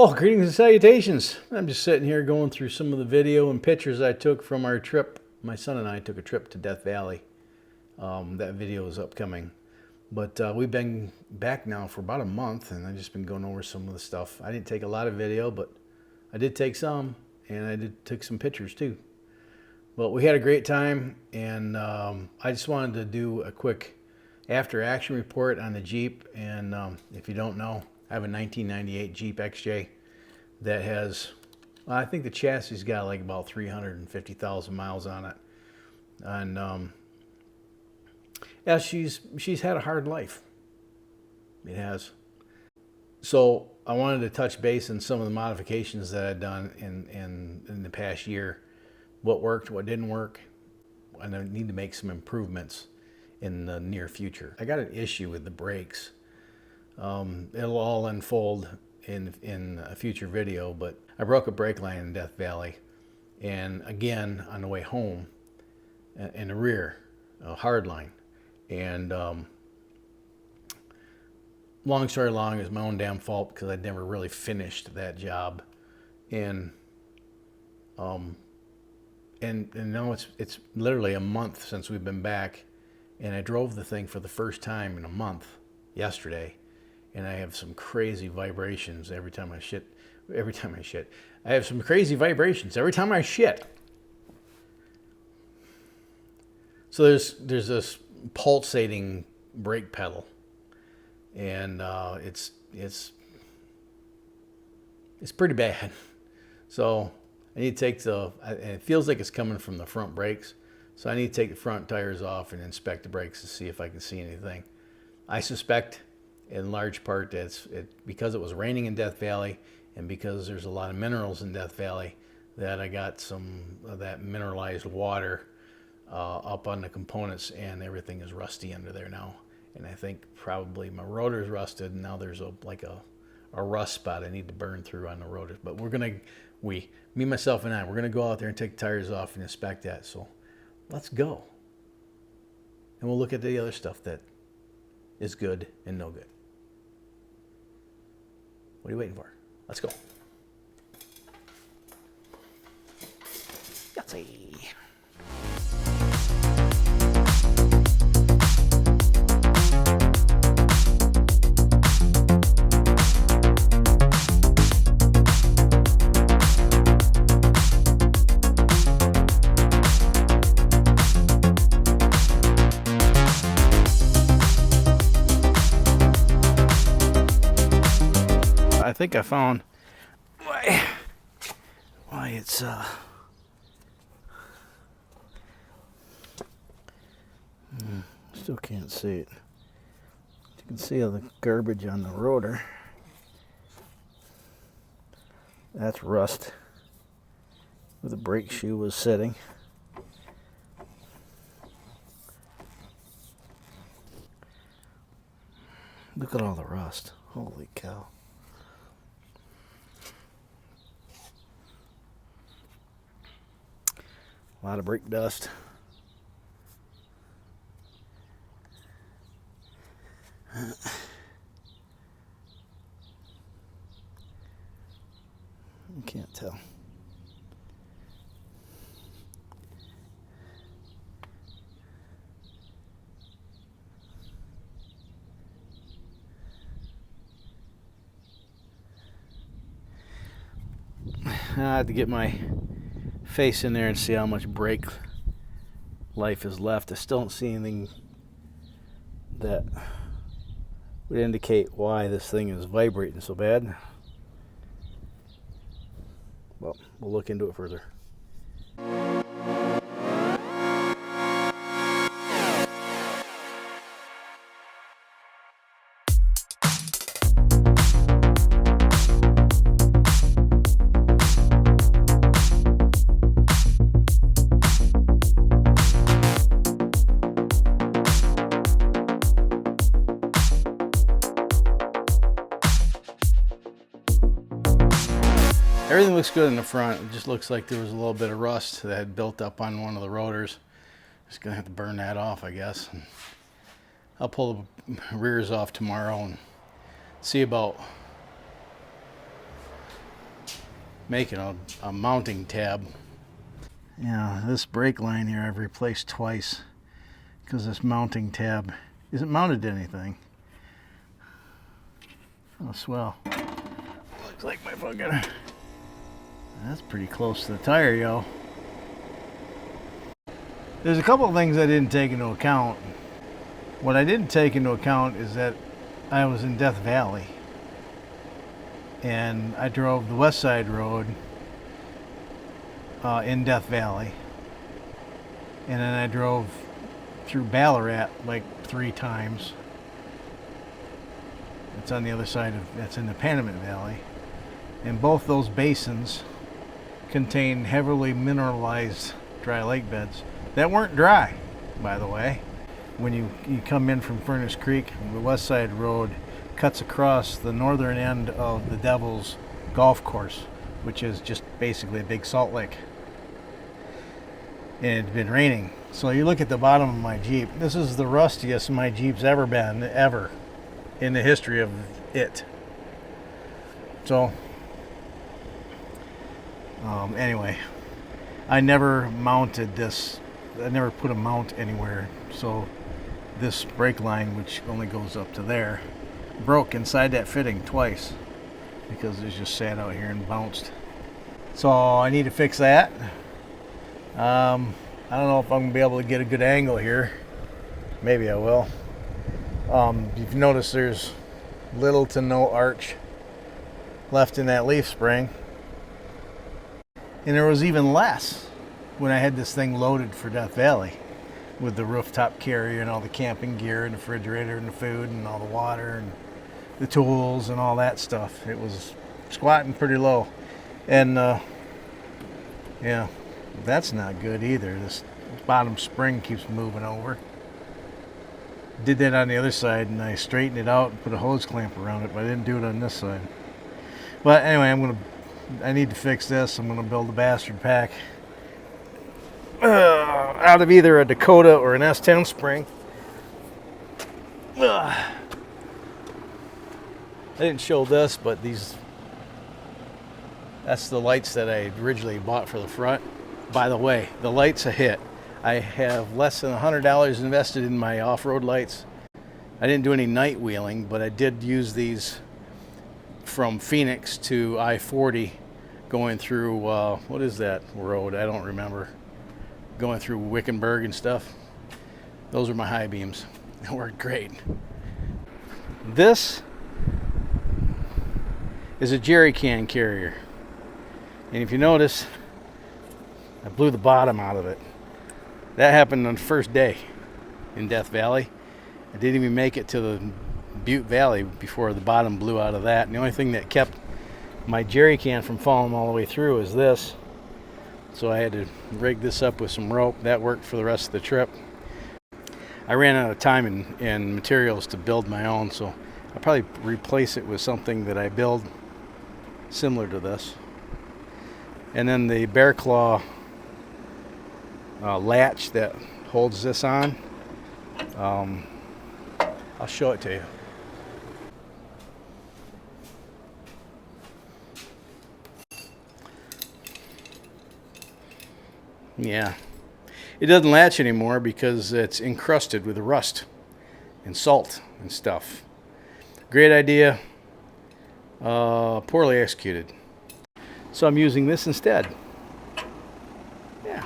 Oh, greetings and salutations. I'm just sitting here going through some of the video and pictures I took from our trip. My son and I took a trip to Death Valley. That video is upcoming. But we've been back now for about a month, and I've just been going over some of the stuff. I didn't take a lot of video, but I did take some, and I did take some pictures too. But we had a great time, and I just wanted to do a quick after-action report on the Jeep. And if you don't know, I have a 1998 Jeep XJ that has, well, I think the chassis got like about 350,000 miles on it. And yeah, she's had a hard life. It has. So I wanted to touch base on some of the modifications that I've done in the past year. What worked, what didn't work, and I need to make some improvements in the near future. I got an issue with the brakes. It'll all unfold in a future video, but I broke a brake line in Death Valley, and again on the way home in the rear, a hard line. And long story long, it's my own damn fault because I'd never really finished that job. And now it's literally a month since we've been back, and I drove the thing for the first time in a month yesterday. And I have some crazy vibrations every time I shit. I have some crazy vibrations every time I shit. So there's this pulsating brake pedal, and it's pretty bad. So I need to take and it feels like it's coming from the front brakes. So I need to take the front tires off and inspect the brakes to see if I can see anything. I suspect, in large part, that's because it was raining in Death Valley, and because there's a lot of minerals in Death Valley, that I got some of that mineralized water up on the components, and everything is rusty under there now. And I think probably my rotor's rusted, and now there's a rust spot I need to burn through on the rotors. But me, myself, and we're gonna go out there and take the tires off and inspect that. So let's go, and we'll look at the other stuff that is good and no good. What are you waiting for? Let's go. Yahtzee. I think I found why it's still can't see it. You can see all the garbage on the rotor. That's rust where the brake shoe was sitting. Look at all the rust. Holy cow. A lot of brake dust. You can't tell. I have to get my face in there and see how much brake life is left. I still don't see anything that would indicate why this thing is vibrating so bad. Well, we'll look into it further. Everything looks good in the front. It just looks like there was a little bit of rust that had built up on one of the rotors. Just gonna have to burn that off, I guess. And I'll pull the rears off tomorrow and see about making a mounting tab. Yeah, this brake line here I've replaced twice because this mounting tab isn't mounted to anything. Oh, swell. Looks like my fucking... That's pretty close to the tire, yo. There's a couple of things I didn't take into account. What I didn't take into account is that I was in Death Valley. And I drove the West Side Road in Death Valley. And then I drove through Ballarat like 3 times. It's on the other side of, that's in the Panamint Valley. And both those basins contain heavily mineralized dry lake beds that weren't dry, by the way. When you come in from Furnace Creek, the West Side Road cuts across the northern end of the Devil's Golf Course, which is just basically a big salt lake. And it had been raining. So you look at the bottom of my Jeep. This is the rustiest my Jeep's ever been, ever, in the history of it. So, anyway, I never mounted this. I never put a mount anywhere. So this brake line, which only goes up to there, broke inside that fitting twice because it just sat out here and bounced. So I need to fix that. I don't know if I'm gonna be able to get a good angle here. Maybe I will. You've noticed there's little to no arch left in that leaf spring, and there was even less when I had this thing loaded for Death Valley with the rooftop carrier and all the camping gear and the refrigerator and the food and all the water and the tools and all that stuff. It was squatting pretty low. And yeah, that's not good either. This bottom spring keeps moving over. Did that on the other side, and I straightened it out and put a hose clamp around it, but I didn't do it on this side. But anyway, I need to fix this. I'm gonna build a bastard pack out of either a Dakota or an S10 spring. I didn't show this, but that's the lights that I originally bought for the front. By the way, the light's a hit. I have less than $100 invested in my off-road lights. I didn't do any night wheeling, but I did use these from Phoenix to I-40 going through, what is that road? I don't remember. Going through Wickenburg and stuff. Those are my high beams. They worked great. This is a jerry can carrier. And if you notice, I blew the bottom out of it. That happened on the first day in Death Valley. I didn't even make it to the Butte Valley before the bottom blew out of that. And the only thing that kept my jerry can from falling all the way through is this. So I had to rig this up with some rope. That worked for the rest of the trip. I ran out of time and materials to build my own, so I'll probably replace it with something that I build similar to this. And then the bear claw latch that holds this on, I'll show it to you. Yeah, it doesn't latch anymore because it's encrusted with rust and salt and stuff. Great idea, poorly executed. So I'm using this instead. Yeah.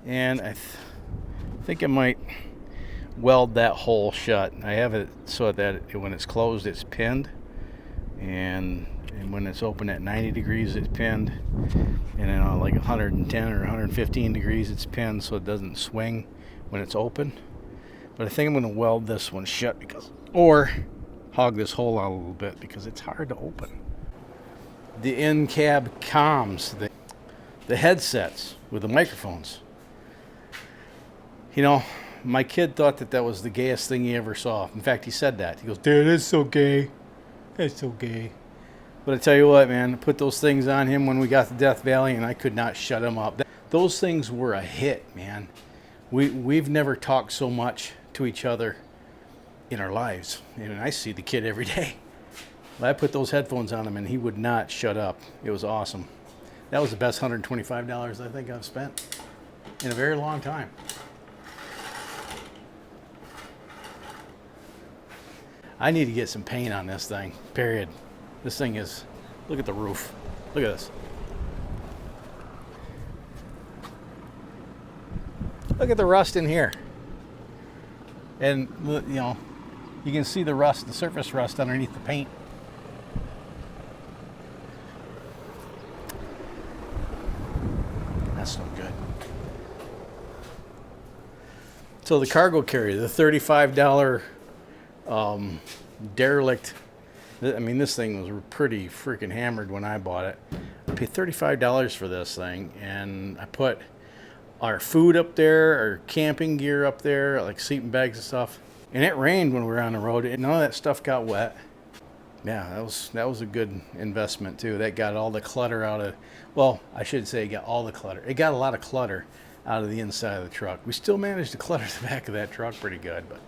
And I think I might weld that hole shut. I have it so that when it's closed, it's pinned. And when it's open at 90 degrees, it's pinned. And then like 110 or 115 degrees, it's pinned so it doesn't swing when it's open. But I think I'm going to weld this one shut or hog this hole out a little bit because it's hard to open. The in-cab comms, the headsets with the microphones. You know, my kid thought that was the gayest thing he ever saw. In fact, he said that. He goes, "Dude, it's so gay. It's so gay." But I tell you what, man, I put those things on him when we got to Death Valley, and I could not shut him up. Those things were a hit, man. We've never talked so much to each other in our lives. And I see the kid every day. But I put those headphones on him and he would not shut up. It was awesome. That was the best $125 I think I've spent in a very long time. I need to get some paint on this thing, period. This thing is, look at the roof. Look at this. Look at the rust in here. And, you know, you can see the rust, the surface rust underneath the paint. That's no good. So the cargo carrier, the $35 derelict. I mean, this thing was pretty freaking hammered when I bought it. I paid $35 for this thing, and I put our food up there, our camping gear up there, like sleeping bags and stuff. And it rained when we were on the road, and none of that stuff got wet. Yeah, that was a good investment too. That got all the clutter out of, well, I should say it got all the clutter. It got a lot of clutter out of the inside of the truck. We still managed to clutter the back of that truck pretty good, but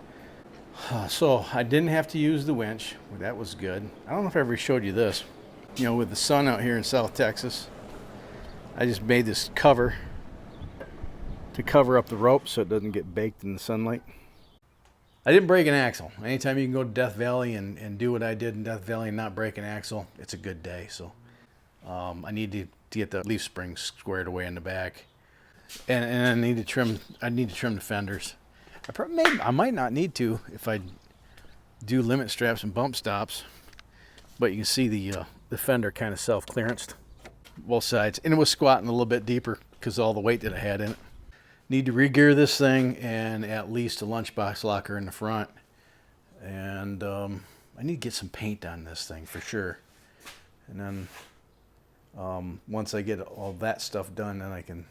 so I didn't have to use the winch. That was good. I don't know if I ever showed you this. You know, with the sun out here in South Texas, I just made this cover to cover up the rope so it doesn't get baked in the sunlight. I didn't break an axle. Anytime you can go to Death Valley and do what I did in Death Valley and not break an axle, it's a good day. So I need to get the leaf springs squared away in the back, and I need to trim the fenders. I might not need to if I do limit straps and bump stops, but you can see the fender kind of self-clearanced both sides, and it was squatting a little bit deeper because of all the weight that I had in it. Need to re-gear this thing and at least a lunchbox locker in the front, and I need to get some paint on this thing for sure. And then once I get all that stuff done, then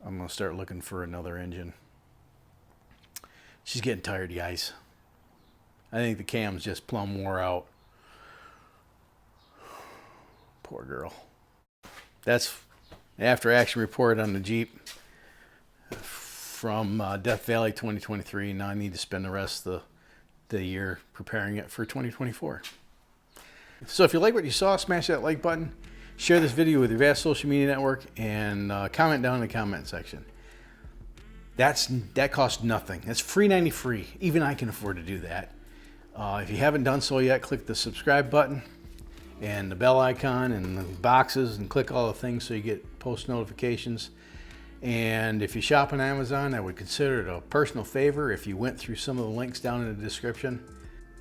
I'm gonna start looking for another engine. She's getting tired of the ice. I think the cam's just plumb wore out. Poor girl. That's after action report on the Jeep from Death Valley 2023. Now I need to spend the rest of the year preparing it for 2024. So if you like what you saw, smash that like button, share this video with your vast social media network, and comment down in the comment section. That costs nothing. That's free. Even I can afford to do that. If you haven't done so yet, click the subscribe button and the bell icon and the boxes, and click all the things so you get post notifications. And if you shop on Amazon, I would consider it a personal favor if you went through some of the links down in the description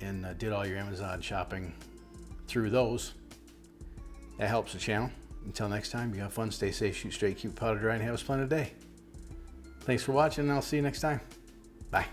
and did all your Amazon shopping through those. That helps the channel. Until next time, you have fun, stay safe, shoot straight, keep powder dry, and have a splendid day. Thanks for watching, and I'll see you next time. Bye.